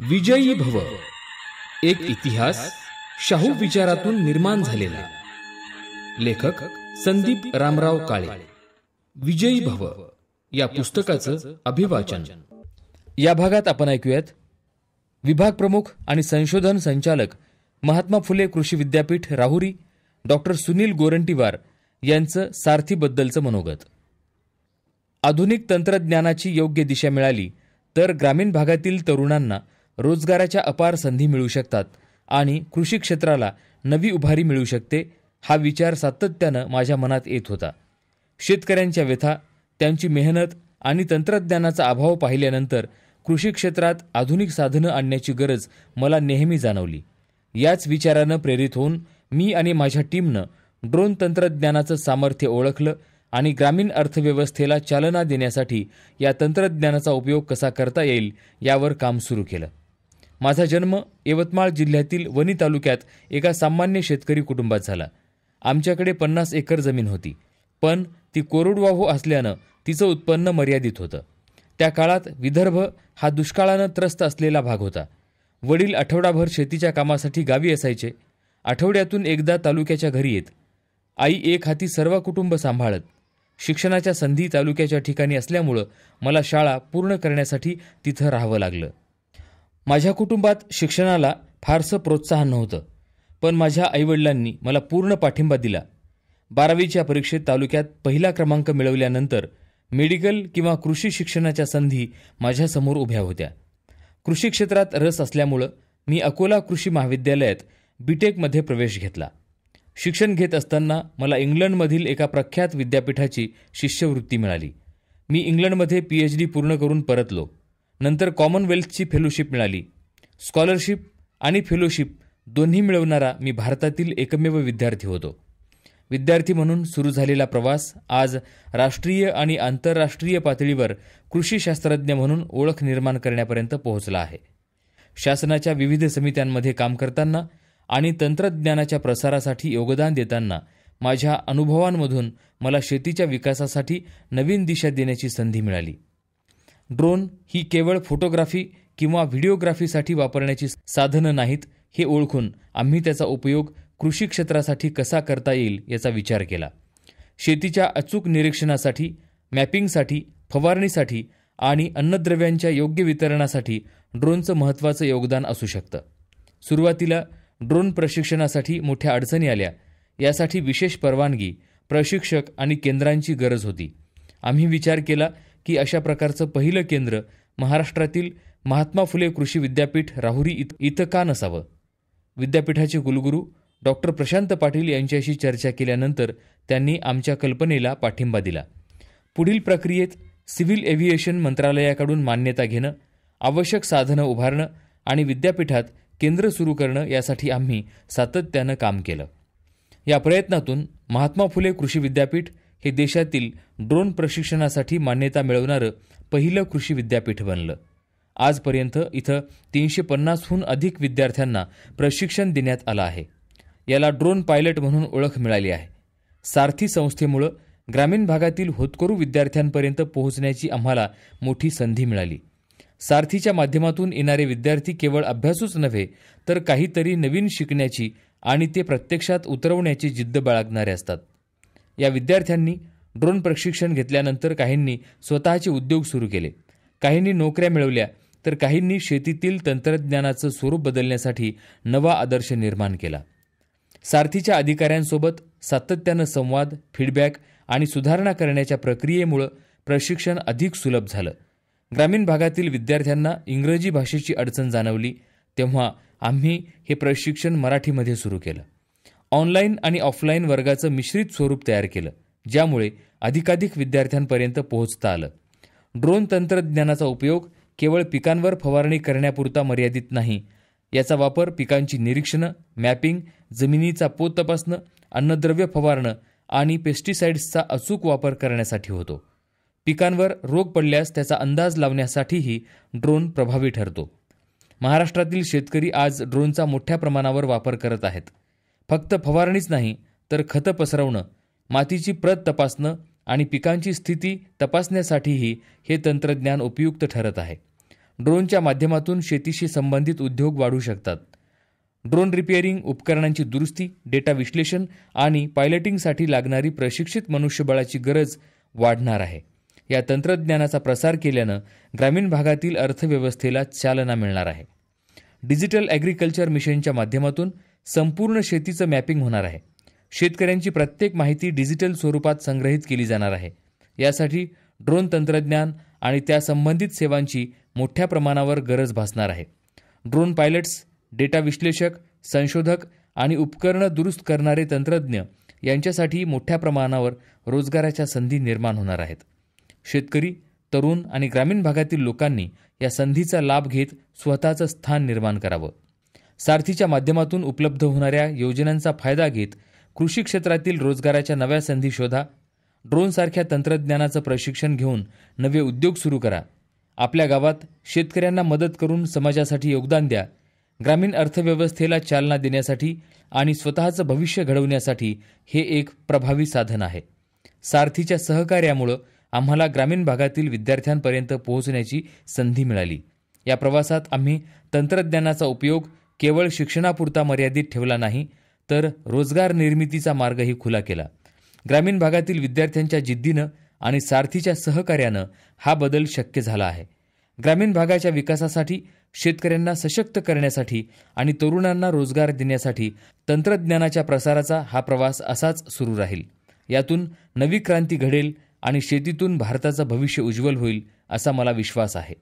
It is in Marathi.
विजयी भव, एक इतिहास शाहू विचारातून निर्माण झालेला. लेखक संदीप रामराव काळे. विजयी भव या पुस्तकाचं अभिवाचन. या भागात आपण ऐकूयात विभाग प्रमुख आणि संशोधन संचालक महात्मा फुले कृषी विद्यापीठ राहुरी डॉक्टर सुनील गोरंटीवार यांचं सारथीबद्दलचं मनोगत. आधुनिक तंत्रज्ञानाची योग्य दिशा मिळाली तर ग्रामीण भागातील तरुणांना रोजगाराच्या अपार संधी मिळू शकतात आणि कृषी क्षेत्राला नवी उभारी मिळू शकते, हा विचार सातत्यानं माझ्या मनात येत होता. शेतकऱ्यांच्या व्यथा, त्यांची मेहनत आणि तंत्रज्ञानाचा अभाव पाहिल्यानंतर कृषी क्षेत्रात आधुनिक साधनं आणण्याची गरज मला नेहमी जाणवली. याच विचारानं प्रेरित होऊन मी आणि माझ्या टीमनं ड्रोन तंत्रज्ञानाचं सामर्थ्य ओळखलं आणि ग्रामीण अर्थव्यवस्थेला चालना देण्यासाठी या तंत्रज्ञानाचा उपयोग कसा करता येईल यावर काम सुरू केलं. माझा जन्म यवतमाळ जिल्ह्यातील वणी तालुक्यात एका सामान्य शेतकरी कुटुंबात झाला. आमच्याकडे 50 एकर जमीन होती, पण ती कोरडवाहू असल्यानं तिचं उत्पन्न मर्यादित होतं. त्या काळात विदर्भ हा दुष्काळानं त्रस्त असलेला भाग होता. वडील आठवडाभर शेतीच्या कामासाठी गावी असायचे. आठवड्यातून एकदा तालुक्याच्या घरी येत. आई एक हाती सर्व कुटुंब सांभाळत. शिक्षणाच्या संधी तालुक्याच्या ठिकाणी असल्यामुळं मला शाळा पूर्ण करण्यासाठी तिथं राहावं लागलं. माझ्या कुटुंबात शिक्षणाला फारसं प्रोत्साहन नव्हतं, पण माझ्या आईवडिलांनी मला पूर्ण पाठिंबा दिला. 12वीच्या परीक्षेत तालुक्यात पहिला क्रमांक मिळवल्यानंतर मेडिकल किंवा कृषी शिक्षणाच्या संधी माझ्यासमोर उभ्या होत्या. कृषी क्षेत्रात रस असल्यामुळं मी अकोला कृषी महाविद्यालयात बीटेकमध्ये प्रवेश घेतला. शिक्षण घेत असताना मला इंग्लंडमधील एका प्रख्यात विद्यापीठाची शिष्यवृत्ती मिळाली. मी इंग्लंडमध्ये PhD पूर्ण करून परतलो. नंतर कॉमनवेल्थची फेलोशिप मिळाली. स्कॉलरशिप आणि फेलोशिप दोन्ही मिळवणारा मी भारतातील एकमेव विद्यार्थी होतो. विद्यार्थी म्हणून सुरू झालेला प्रवास आज राष्ट्रीय आणि आंतरराष्ट्रीय पातळीवर कृषी शास्त्रज्ञ म्हणून ओळख निर्माण करण्यापर्यंत पोहोचला आहे. शासनाच्या विविध समित्यांमध्ये काम करताना आणि तंत्रज्ञानाच्या प्रसारासाठी योगदान देताना माझ्या अनुभवांमधून मला शेतीच्या विकासासाठी नवीन दिशा देण्याची संधी मिळाली. ड्रोन ही केवळ फोटोग्राफी किंवा व्हिडिओग्राफीसाठी वापरण्याची साधनं नाहीत, हे ओळखून आम्ही त्याचा उपयोग कृषी क्षेत्रासाठी कसा करता येईल याचा विचार केला. शेतीच्या अचूक निरीक्षणासाठी, मॅपिंगसाठी, फवारणीसाठी आणि अन्नद्रव्यांच्या योग्य वितरणासाठी ड्रोनचं महत्त्वाचं योगदान असू शकतं. सुरुवातीला ड्रोन प्रशिक्षणासाठी मोठ्या अडचणी आल्या. यासाठी विशेष परवानगी, प्रशिक्षक आणि केंद्रांची गरज होती. आम्ही विचार केला की अशा प्रकारचं पहिलं केंद्र महाराष्ट्रातील महात्मा फुले कृषी विद्यापीठ राहुरी इथं का नसावं. विद्यापीठाचे कुलगुरू डॉक्टर प्रशांत पाटील यांच्याशी चर्चा केल्यानंतर त्यांनी आमच्या कल्पनेला पाठिंबा दिला. पुढील प्रक्रियेत सिव्हिल एव्हिएशन मंत्रालयाकडून मान्यता घेणं, आवश्यक साधनं उभारणं आणि विद्यापीठात केंद्र सुरू करणं यासाठी आम्ही सातत्यानं काम केलं. या प्रयत्नातून महात्मा फुले कृषी विद्यापीठ हे देशातील ड्रोन प्रशिक्षणासाठी मान्यता मिळवणारं पहिलं कृषी विद्यापीठ बनलं. आजपर्यंत इथं 350हून अधिक विद्यार्थ्यांना प्रशिक्षण देण्यात आलं आहे. याला ड्रोन पायलट म्हणून ओळख मिळाली आहे. सारथी संस्थेमुळं ग्रामीण भागातील होतकरू विद्यार्थ्यांपर्यंत पोहोचण्याची आम्हाला मोठी संधी मिळाली. सारथीच्या माध्यमातून येणारे विद्यार्थी केवळ अभ्यासूच नव्हे, तर काहीतरी नवीन शिकण्याची आणि ते प्रत्यक्षात उतरवण्याची जिद्द बाळगणारे असतात. या विद्यार्थ्यांनी ड्रोन प्रशिक्षण घेतल्यानंतर काहींनी स्वतःचे उद्योग सुरू केले, काहींनी नोकऱ्या मिळवल्या, तर काहींनी शेतीतील तंत्रज्ञानाचं स्वरूप बदलण्यासाठी नवा आदर्श निर्माण केला. सारथीच्या अधिकाऱ्यांसोबत सातत्यानं संवाद, फीडबॅक आणि सुधारणा करण्याच्या प्रक्रियेमुळे प्रशिक्षण अधिक सुलभ झालं. ग्रामीण भागातील विद्यार्थ्यांना इंग्रजी भाषेची अडचण जाणवली, तेव्हा आम्ही हे प्रशिक्षण मराठीमध्ये सुरू केलं. ऑनलाईन आणि ऑफलाईन वर्गाचं मिश्रित स्वरूप तयार केलं, ज्यामुळे अधिकाधिक विद्यार्थ्यांपर्यंत पोहोचता आलं. ड्रोन तंत्रज्ञानाचा उपयोग केवळ पिकांवर फवारणी करण्यापुरता मर्यादित नाही. याचा वापर पिकांची निरीक्षणं, मॅपिंग, जमिनीचा पोत तपासणं, अन्नद्रव्य फवारणं आणि पेस्टिसाइड्सचा अचूक वापर करण्यासाठी होतो. पिकांवर रोग पडल्यास त्याचा अंदाज लावण्यासाठीही ड्रोन प्रभावी ठरतो. महाराष्ट्रातील शेतकरी आज ड्रोनचा मोठ्या प्रमाणावर वापर करत आहेत. फक्त फवारणीच नाही, तर खतं पसरवणं, मातीची प्रत तपासणं आणि पिकांची स्थिती तपासण्यासाठीही हे तंत्रज्ञान उपयुक्त ठरत आहे. ड्रोनच्या माध्यमातून शेतीशी संबंधित उद्योग वाढू शकतात. ड्रोन रिपेअरिंग, उपकरणांची दुरुस्ती, डेटा विश्लेषण आणि पायलटिंगसाठी लागणारी प्रशिक्षित मनुष्यबळाची गरज वाढणार आहे. या तंत्रज्ञानाचा प्रसार केल्यानं ग्रामीण भागातील अर्थव्यवस्थेला चालना मिळणार आहे. डिजिटल ॲग्रिकल्चर मिशनच्या माध्यमातून संपूर्ण शेतीचं मॅपिंग होणार आहे. शेतकऱ्यांची प्रत्येक माहिती डिजिटल स्वरूपात संग्रहित केली जाणार आहे. यासाठी ड्रोन तंत्रज्ञान आणि त्या संबंधित सेवांची मोठ्या प्रमाणावर गरज भासणार आहे. ड्रोन पायलट्स, डेटा विश्लेषक, संशोधक आणि उपकरणं दुरुस्त करणारे तंत्रज्ञ यांच्यासाठी मोठ्या प्रमाणावर रोजगाराच्या संधी निर्माण होणार आहेत. शेतकरी, तरुण आणि ग्रामीण भागातील लोकांनी या संधीचा लाभ घेत स्वतःचं स्थान निर्माण करावं. सारथीच्या माध्यमातून उपलब्ध होणाऱ्या योजनांचा फायदा घेत कृषी क्षेत्रातील रोजगाराच्या नव्या संधी शोधा. ड्रोनसारख्या तंत्रज्ञानाचं प्रशिक्षण घेऊन नवे उद्योग सुरू करा. आपल्या गावात शेतकऱ्यांना मदत करून समाजासाठी योगदान द्या. ग्रामीण अर्थव्यवस्थेला चालना देण्यासाठी आणि स्वतःचं भविष्य घडवण्यासाठी हे एक प्रभावी साधन आहे. सारथीच्या सहकार्यामुळं आम्हाला ग्रामीण भागातील विद्यार्थ्यांपर्यंत पोहोचण्याची संधी मिळाली. या प्रवासात आम्ही तंत्रज्ञानाचा उपयोग केवळ शिक्षणापुरता मर्यादित ठेवला नाही, तर रोजगार निर्मितीचा मार्गही खुला केला. ग्रामीण भागातील विद्यार्थ्यांच्या जिद्दीनं आणि सारथीच्या सहकार्यानं हा बदल शक्य झाला आहे. ग्रामीण भागाच्या विकासासाठी, शेतकऱ्यांना सशक्त करण्यासाठी आणि तरुणांना रोजगार देण्यासाठी तंत्रज्ञानाच्या प्रसाराचा हा प्रवास असाच सुरू राहील. यातून नवी क्रांती घडेल आणि शेतीतून भारताचं भविष्य उज्ज्वल होईल असा मला विश्वास आहे.